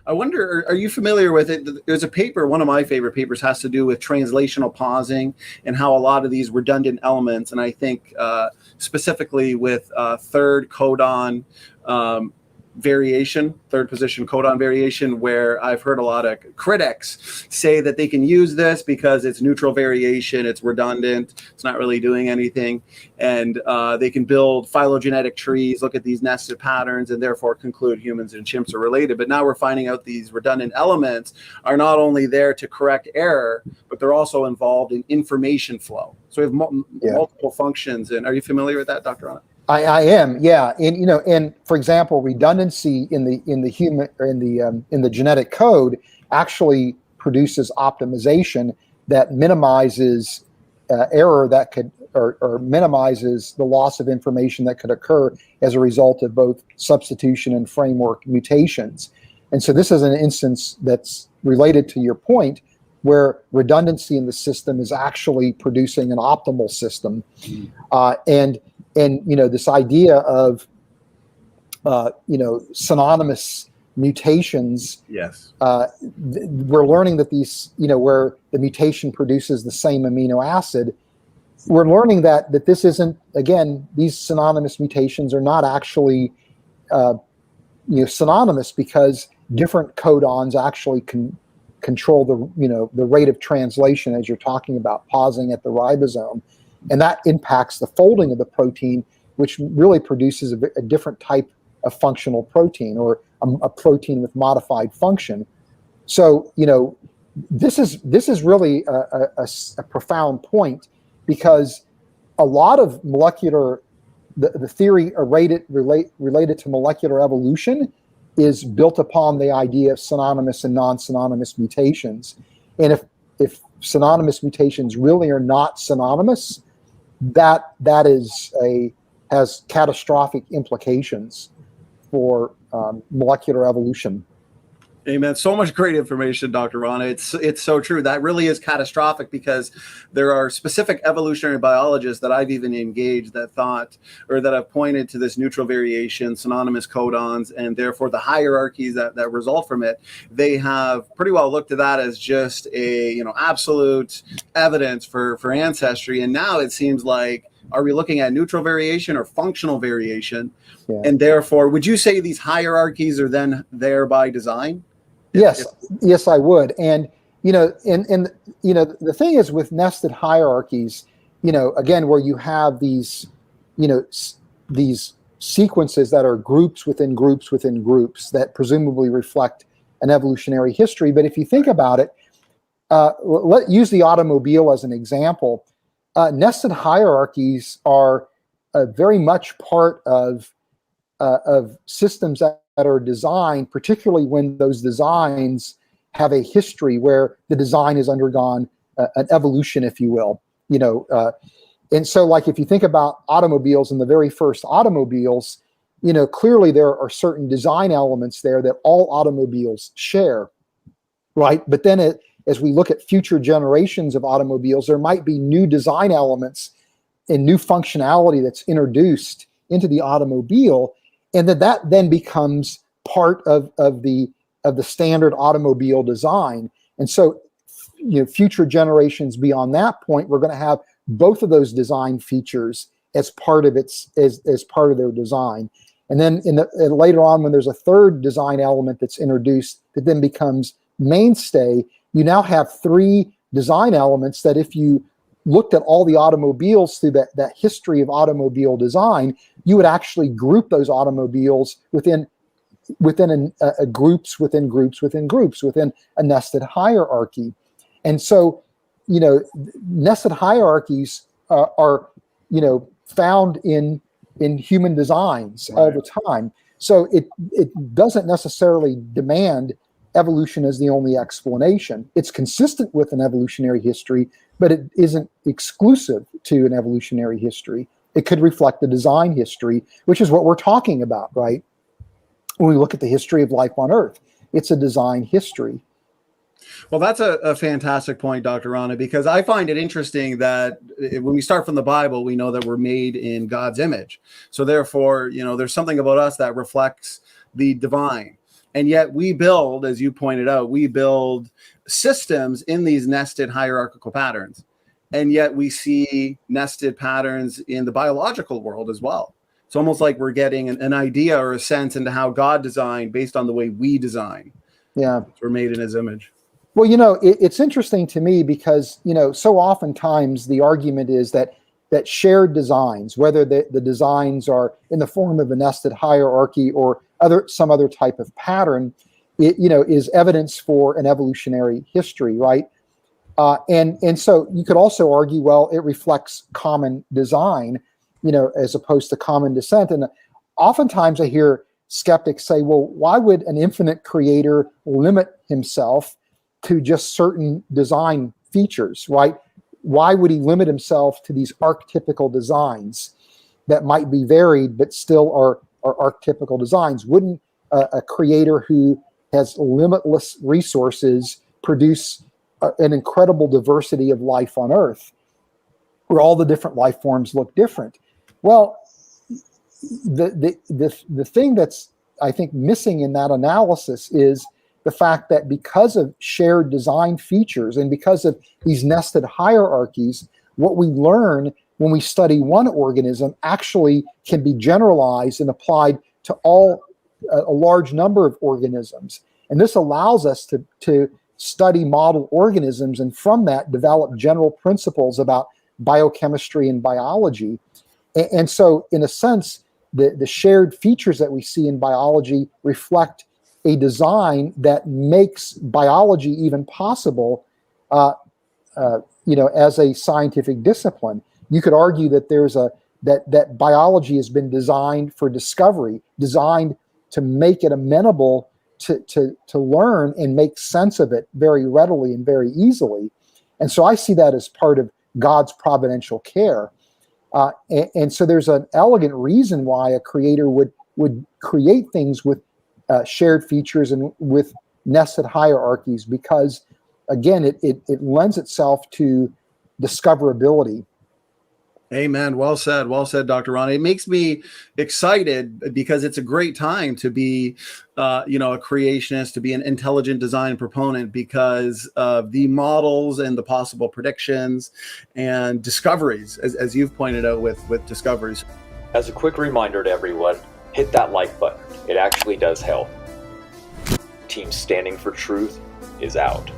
I wonder, are you familiar with it? There's a paper, one of my favorite papers has to do with translational pausing and how a lot of these redundant elements, and I think specifically with third codon variation, third position codon variation, where I've heard a lot of critics say that they can use this because it's neutral variation, it's redundant, it's not really doing anything, and they can build phylogenetic trees, look at these nested patterns, and therefore conclude humans and chimps are related. But now we're finding out these redundant elements are not only there to correct error, but they're also involved in information flow. So we have multiple functions. And are you familiar with that, Dr. Anna? I am, yeah. And for example, redundancy in the human or in the genetic code actually produces optimization that minimizes error that could or minimizes the loss of information that could occur as a result of both substitution and framework mutations. And so this is an instance that's related to your point, where redundancy in the system is actually producing an optimal system, And this idea of synonymous mutations. Yes. We're learning that these, where the mutation produces the same amino acid, we're learning that this isn't, again, these synonymous mutations are not actually synonymous, because different codons actually control the rate of translation, as you're talking about pausing at the ribosome. And that impacts the folding of the protein, which really produces a different type of functional protein, or a protein with modified function. So, this is really a profound point, because a lot of the theory related to molecular evolution is built upon the idea of synonymous and non-synonymous mutations. And if synonymous mutations really are not synonymous, that has catastrophic implications for molecular evolution. Amen. So much great information, Dr. Rana. It's so true. That really is catastrophic, because there are specific evolutionary biologists that I've even engaged that thought, or that have pointed to this neutral variation, synonymous codons, and therefore the hierarchies that result from it. They have pretty well looked at that as just a absolute evidence for ancestry. And now it seems like, are we looking at neutral variation or functional variation? Yeah. And therefore, would you say these hierarchies are then there by design? Yes, I would. And the thing is with nested hierarchies, again, where you have these these sequences that are groups within groups within groups that presumably reflect an evolutionary history. But if you think about it, use the automobile as an example. Nested hierarchies are very much part of systems that are designed, particularly when those designs have a history where the design has undergone an evolution, if you will. And so, like, if you think about automobiles and the very first automobiles, clearly there are certain design elements there that all automobiles share, right? But then as we look at future generations of automobiles, there might be new design elements and new functionality that's introduced into the automobile, and that then becomes part of the standard automobile design. And so, future generations beyond that point, we're going to have both of those design features as part of as part of their design. And then later on, when there's a third design element that's introduced that then becomes mainstay, you now have three design elements that, if you looked at all the automobiles through that history of automobile design, you would actually group those automobiles within groups within groups within groups within a nested hierarchy. And so, nested hierarchies are found in human designs all the time. So it doesn't necessarily demand evolution as the only explanation. It's consistent with an evolutionary history, but it isn't exclusive to an evolutionary history. It could reflect the design history, which is what we're talking about, right? When we look at the history of life on Earth, it's a design history. Well, that's a fantastic point, Dr. Rana, because I find it interesting that when we start from the Bible, we know that we're made in God's image. So therefore, there's something about us that reflects the divine. And yet we build, as you pointed out, we build systems in these nested hierarchical patterns. And yet we see nested patterns in the biological world as well. It's almost like we're getting an idea or a sense into how God designed based on the way we design. Yeah. We're made in his image. Well, it's interesting to me because, so oftentimes the argument is that shared designs, whether the designs are in the form of a nested hierarchy or some other type of pattern, is evidence for an evolutionary history, right? And so you could also argue, well, it reflects common design, as opposed to common descent. And oftentimes I hear skeptics say, well, why would an infinite creator limit himself to just certain design features, right? Why would he limit himself to these archetypical designs that might be varied but still are archetypical designs? Wouldn't a creator who has limitless resources produce an incredible diversity of life on Earth, where all the different life forms look different? Well, the thing that's, I think, missing in that analysis is the fact that because of shared design features and because of these nested hierarchies, what we learn when we study one organism actually can be generalized and applied to a large number of organisms. And this allows us to study model organisms, and from that develop general principles about biochemistry and biology. And so, in a sense, the shared features that we see in biology reflect a design that makes biology even possible, as a scientific discipline. You could argue that that biology has been designed for discovery, designed to make it amenable to learn and make sense of it very readily and very easily. And so I see that as part of God's providential care. And so there's an elegant reason why a creator would create things with shared features and with nested hierarchies, because, again, it lends itself to discoverability. Amen. Well said, Dr. Ron. It makes me excited because it's a great time to be, a creationist, to be an intelligent design proponent, because of the models and the possible predictions and discoveries, as you've pointed out with discoveries. As a quick reminder to everyone, hit that like button. It actually does help. Team Standing for Truth is out.